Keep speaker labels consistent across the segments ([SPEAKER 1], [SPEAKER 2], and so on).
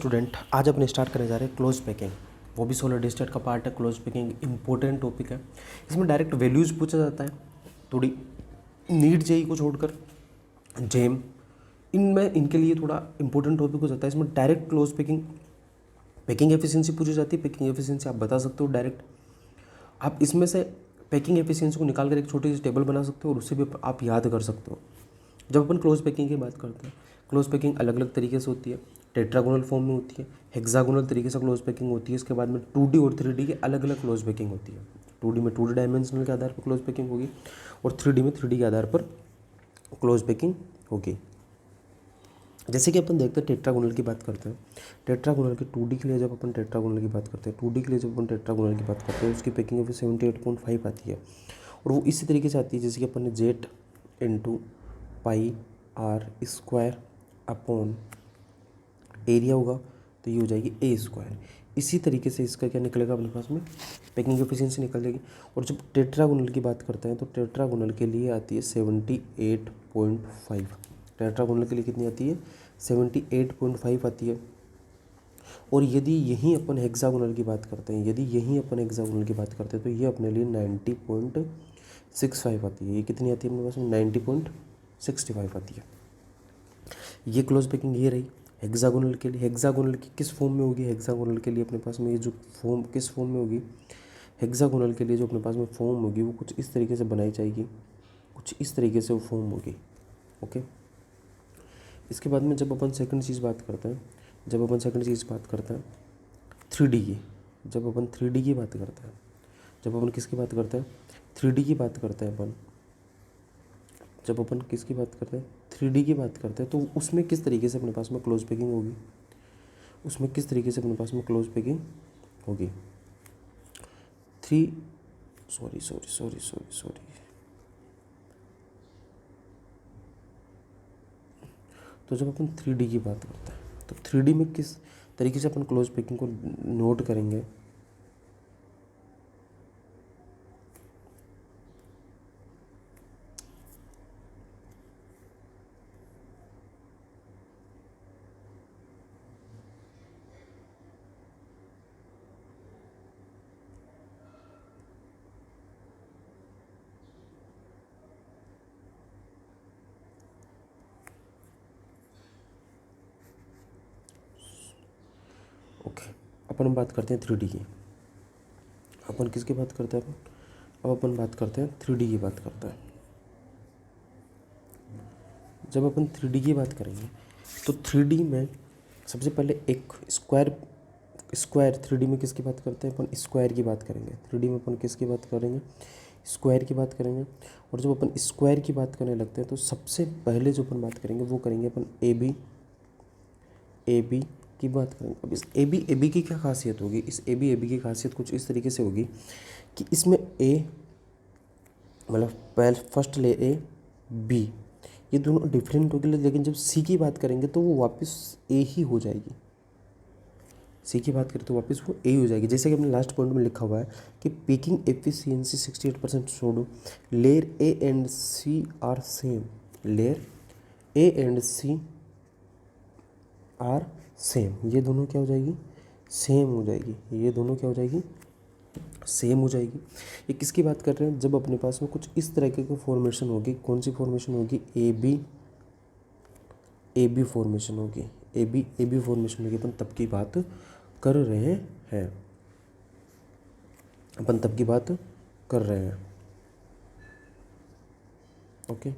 [SPEAKER 1] Student, आज अपने start करने जा रहे हैं क्लोज पैकिंग। वो भी सोलर डिस्टेट का पार्ट है। क्लोज पैकिंग इंपॉर्टेंट टॉपिक है। इसमें डायरेक्ट वैल्यूज़ पूछा जाता है, थोड़ी नीट जेई को छोड़कर जेम इनमें इनके लिए थोड़ा इंपॉर्टेंट टॉपिक हो जाता है। इसमें direct close packing packing efficiency पूछी जाती है। पैकिंग एफिशिएंसी आप बता सकते हो डायरेक्ट। आप इसमें से पैकिंग एफिशिएंसी को निकाल कर एक छोटी सी टेबल बना सकते हो और उससे भी आप याद कर सकते हो। जब अपन क्लोज पैकिंग की बात करते हैं, क्लोज पैकिंग अलग अलग तरीके से होती है। टेट्रागोनल फॉर्म में होती है, हेक्सागोनल तरीके से क्लोज पैकिंग होती है। इसके बाद में 2D और 3D की अलग अलग क्लोज पैकिंग होती है। 2D में 2D डायमेंशनल के आधार पर क्लोज पैकिंग होगी और 3D में 3D के आधार पर क्लोज पैकिंग होगी। जैसे कि अपन देखते हैं टेट्रागोनल की बात करते हैं। टेट्रागोनल के 2D के लिए जब अपन टेट्रागोनल की बात करते हैं 2D के लिए जब अपन टेट्रागोनल की बात करते हैं उसकी पैकिंग अभी 78.5 आती है और वो इसी तरीके से आती है जैसे कि अपन ने get into pi r square upon area होगा तो ये हो जाएगी ए स्क्वायर। इसी तरीके से इसका क्या निकलेगा अपने पास में, पैकिंग एफिशिएंसी निकलेगी। और जब टेट्रागोनल की बात करते हैं तो टेट्रागोनल के लिए आती है 78.5। टेट्रागोनल के लिए कितनी आती है, 78.5 आती है। और यदि यहीं अपन हेक्सागोनल की बात करते हैं, यदि यहीं अपन हेक्सागोनल की बात करते हैं तो ये अपने लिए 90.65 आती है। ये कितनी आती है अपने पास में, 90.65 आती है। ये क्लोज पैकिंग ये रही हेक्सागोनल के लिए। हेक्सागोनल की किस फॉर्म में होगी, हेक्सागोनल के लिए अपने पास में ये जो फॉर्म किस फॉर्म में होगी, हेक्सागोनल के लिए जो अपने पास में फॉर्म होगी वो कुछ इस तरीके से बनाई जाएगी, कुछ इस तरीके से वो फॉर्म होगी। ओके, इसके बाद में जब अपन सेकंड चीज़ बात करते हैं, जब अपन सेकंड चीज़ बात करते हैं 3D की, जब अपन 3D की बात करते हैं, जब अपन किसकी बात करते हैं, 3D की बात करते हैं अपन, जब अपन किसकी बात करते हैं 3D की बात करते हैं तो उसमें किस तरीके से अपने पास में क्लोज पैकिंग होगी, उसमें किस तरीके से अपने पास में क्लोज पैकिंग होगी। सॉरी तो जब अपन 3D की बात करते हैं तो 3D में किस तरीके से अपन क्लोज पैकिंग को नोट करेंगे। ओके, अपन बात करते हैं 3D की। अपन किसकी बात करते हैं अब अपन बात करते हैं 3D की बात करते हैं। जब अपन 3D की बात करेंगे तो 3D में सबसे पहले एक स्क्वायर 3D में किसकी बात करते हैं अपन, स्क्वायर की बात करेंगे। 3D में अपन किसकी बात करेंगे, स्क्वायर की बात करेंगे। और जब अपन स्क्वायर की बात करने लगते हैं तो सबसे पहले जो अपन बात करेंगे वो करेंगे अपन ए बी की बात करेंगे। अब इस ए बी की क्या खासियत होगी, इस ए बी की खासियत कुछ इस तरीके से होगी कि इसमें ए मतलब पहले फर्स्ट ले ए बी, ये दोनों डिफरेंट होगी, लेकिन जब सी की बात करेंगे तो वो वापस ए ही हो जाएगी। सी की बात करें तो वापस वो ए हो जाएगी। जैसे कि अपने लास्ट पॉइंट में लिखा हुआ है कि पैकिंग एफिशिएंसी 68% छोड़ो, layer A and C are same, layer A and C are same, ये दोनों क्या हो जाएगी, सेम हो जाएगी। ये दोनों क्या हो जाएगी, सेम हो जाएगी। ये किसकी बात कर रहे हैं, जब अपने पास में कुछ इस तरह की फॉर्मेशन होगी। कौन सी फॉर्मेशन होगी, ए बी फॉर्मेशन होगी। ए बी फॉर्मेशन होगी, अपन तब की बात कर रहे हैं, अपन तब की बात कर रहे हैं। ओके,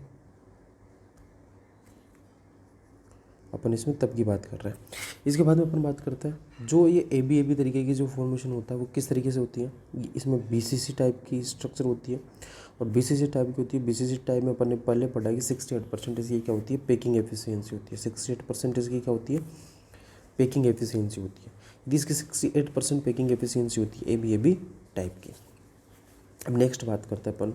[SPEAKER 1] अपन इसमें तब की बात कर रहे हैं। इसके बाद में अपन बात करते हैं जो ये ए बी तरीके की जो फॉर्मेशन होता है वो किस तरीके से होती है। इसमें BCC टाइप की स्ट्रक्चर होती है और BCC टाइप की होती है। BCC टाइप में अपन ने पहले पढ़ा कि 68% की क्या होती है, पैकिंग एफिशिएंसी होती है। 68% की क्या होती है, पैकिंग एफिशिएंसी होती है। यदि इसकी 68% पैकिंग एफिशिएंसी होती है ए बी टाइप की। अब नेक्स्ट बात करते हैं अपन,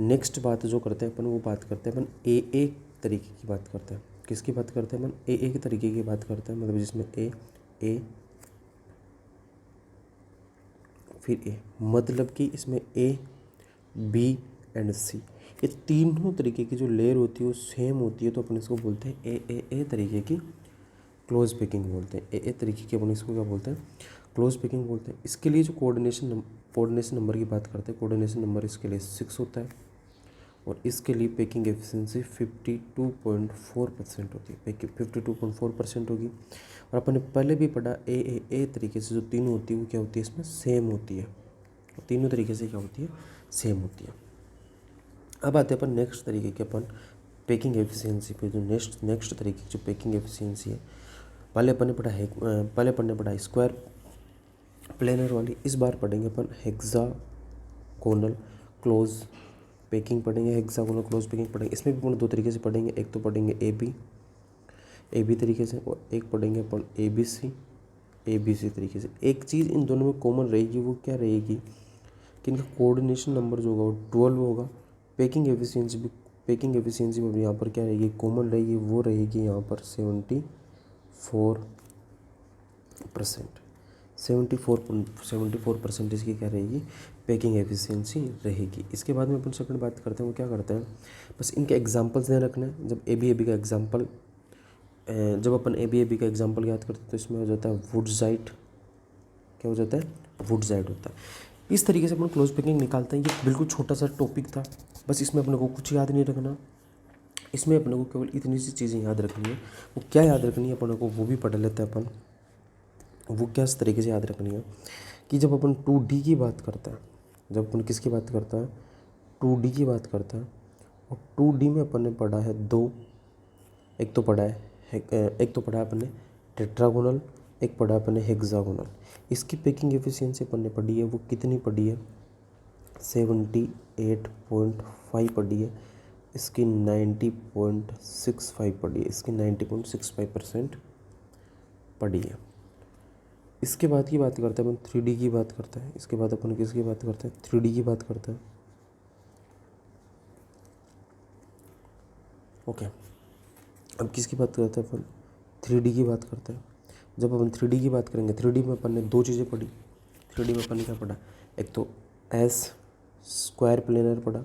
[SPEAKER 1] नेक्स्ट बात जो करते हैं अपन वो बात करते हैं अपन ए तरीके की बात करते हैं। किसकी बात करते हैं अपन, ए के तरीके की बात करते हैं, मतलब जिसमें ए फिर ए, मतलब कि इसमें ए बी एंड सी ये तीनों तरीके की जो लेयर होती है वो सेम होती है, तो अपन इसको बोलते हैं ए तरीके की क्लोज पैकिंग बोलते हैं। ए तरीके के अपन इसको क्या बोलते हैं, क्लोज पैकिंग बोलते हैं। इसके लिए जो कोऑर्डिनेशन नंबर की बात करते हैं, कोऑर्डिनेशन नंबर इसके लिए 6 होता है और इसके लिए पैकिंग एफिशिएंसी 52.4% होती है, 52.4% होगी। और अपन ने पहले भी पढ़ा ए तरीके से जो तीनों होती है वो क्या होती है, इसमें सेम होती है, तीनों तरीके से क्या होती है, सेम होती है। अब आते हैं अपन नेक्स्ट तरीके के अपन पैकिंग एफिशिएंसी पे, जो नेक्स्ट तरीके की जो पैकिंग एफिशिएंसी है, पहले अपन ने पढ़ा स्क्वायर प्लेनर वाली, इस बार पढ़ेंगे अपन हेक्सागोनल क्लोज पैकिंग पढ़ेंगे, हेक्सागोनल क्लोज पैकिंग पढ़ेंगे। इसमें भी अपन दो तरीके से पढ़ेंगे, एक तो पढ़ेंगे ए बी तरीके से और एक पढ़ेंगे अपन ए बी सी तरीके से। एक चीज़ इन दोनों में कॉमन रहेगी, वो क्या रहेगी कि इनका कोऑर्डिनेशन नंबर जो होगा वो 12 होगा। पैकिंग एफिशिएंसी में भी यहाँ पर क्या रहेगी, कॉमन रहेगी, वो रहेगी यहाँ पर 74% इसकी क्या रहेगी, पैकिंग एफिशिएंसी रहेगी। इसके बाद में अपन सेकंड बात करते हैं, वो क्या करते हैं, बस इनके एग्जांपल्स ध्यान रखना है। जब अपन ए बी का एग्जांपल याद करते हैं तो इसमें हो जाता है वुडजाइट, क्या हो जाता है, वुडजाइट होता है। इस तरीके से अपन क्लोज पैकिंग निकालते हैं। ये बिल्कुल छोटा सा टॉपिक था, बस इसमें अपने को कुछ याद नहीं रखना, इसमें अपने को केवल इतनी सी चीज़ें याद रखनी है। वो क्या याद रखनी है अपने को, वो भी पढ़ लेते हैं अपन। वो क्या इस तरीके से याद रखनी है कि जब अपन 2D की बात करता है, जब अपन किसकी बात करता है, 2D की बात करता है, और 2D में अपन ने पढ़ा है दो, एक तो पढ़ा है अपन ने टेट्रागोनल, एक पढ़ा अपन ने हेक्सागोनल। इसकी पैकिंग एफिशिएंसी अपन ने पढ़ी है, वो कितनी पढ़ी है, 78.5 पढ़ी है। इसकी 90.65 पढ़ी है, इसकी 90.65% पढ़ी है। इसके बाद की बात करते हैं अपन 3D की बात करते हैं। इसके बाद अपन किसकी बात करते हैं, 3D की बात करते हैं। ओके, अब किसकी बात करते हैं अपन, 3D की बात करते हैं। जब अपन 3D की बात करेंगे, 3D में अपन ने दो चीज़ें पढ़ी। 3D में अपन ने क्या पढ़ा, एक तो स्क्वायर प्लेनर पढ़ा,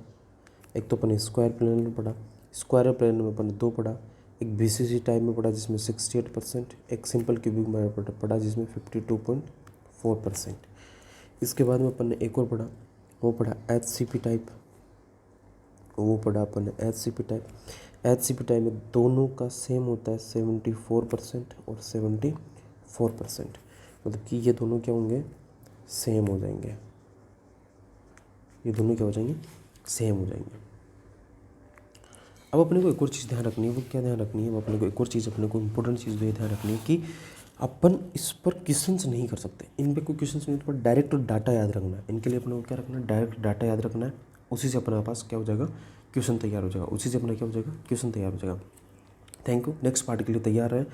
[SPEAKER 1] एक तो अपन ने स्क्वायर प्लेनर पढ़ा। स्क्वायर प्लेनर में अपन ने दो पढ़ा, एक BCC टाइप में पढ़ा जिसमें 68%, एक सिंपल क्यूबिक में पढ़ा जिसमें 52.4%। इसके बाद में अपन ने एक और पढ़ा, वो पढ़ा HCP टाइप, वो पढ़ा अपन ने HCP टाइप। HCP टाइप में दोनों का सेम होता है 74% और 74%, मतलब कि ये दोनों क्या होंगे, सेम हो जाएंगे, ये दोनों क्या हो जाएंगे, सेम हो जाएंगे। अब अपने को एक और चीज़ ध्यान रखनी है, वो क्या ध्यान रखनी है, वो अपने को एक और चीज़, अपने को इंपॉर्टेंट चीज़ ये ध्यान रखनी है कि अपन इस पर क्वेश्चंस नहीं कर सकते, इन पे कोई क्वेश्चंस नहीं, पर डायरेक्ट डाटा याद रखना है। इनके लिए अपने को क्या रखना है, डायरेक्ट डाटा याद रखना है। उसी से अपने पास क्या हो जाएगा, क्वेश्चन तैयार हो जाएगा, उसी से अपना क्या हो जाएगा, क्वेश्चन तैयार हो जाएगा। Thank you. नेक्स्ट पार्ट के लिए तैयार है,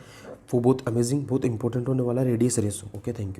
[SPEAKER 1] वो बहुत अमेजिंग, बहुत इंपॉर्टेंट होने वाला है, radius ratio. Okay, thank you.